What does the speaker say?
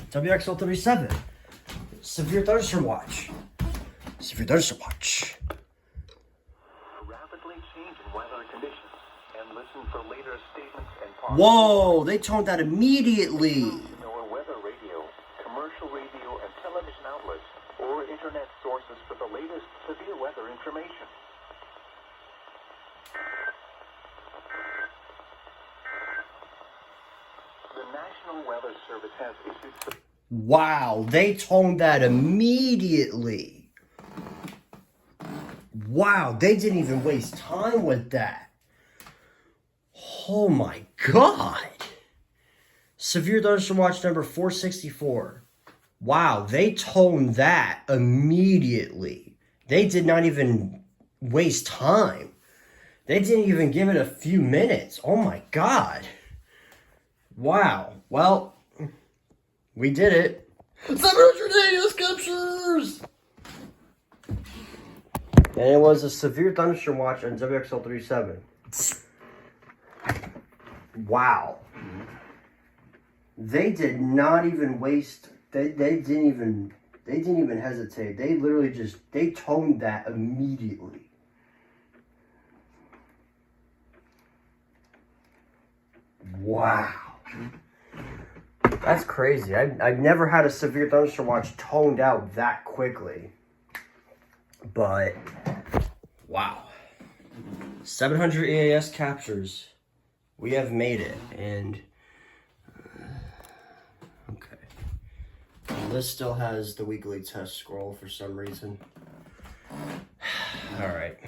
WXL37. Severe thunderstorm watch. Severe thunderstorm watch. Rapidly changing weather conditions and listen for later statements and Whoa, they toned that immediately. NOAA weather radio, commercial radio and television outlets, or internet sources for the latest severe weather information. The National Weather Service has issued... Wow, they toned that immediately. Wow, they didn't even waste time with that. Oh my God. Severe thunderstorm watch number 464. Wow, they toned that immediately. They did not even waste time. They didn't even give it a few minutes. Oh my God. Wow. Well, we did it. 700 EAS captures! And it was a severe thunderstorm watch on WXL37. Wow. They did not even waste, they didn't even hesitate. They literally they toned that immediately. Wow. That's crazy. I've never had a severe thunderstorm watch toned out that quickly. But, wow. 700 EAS captures. We have made it. And, okay. Well, this still has the weekly test scroll for some reason. Alright.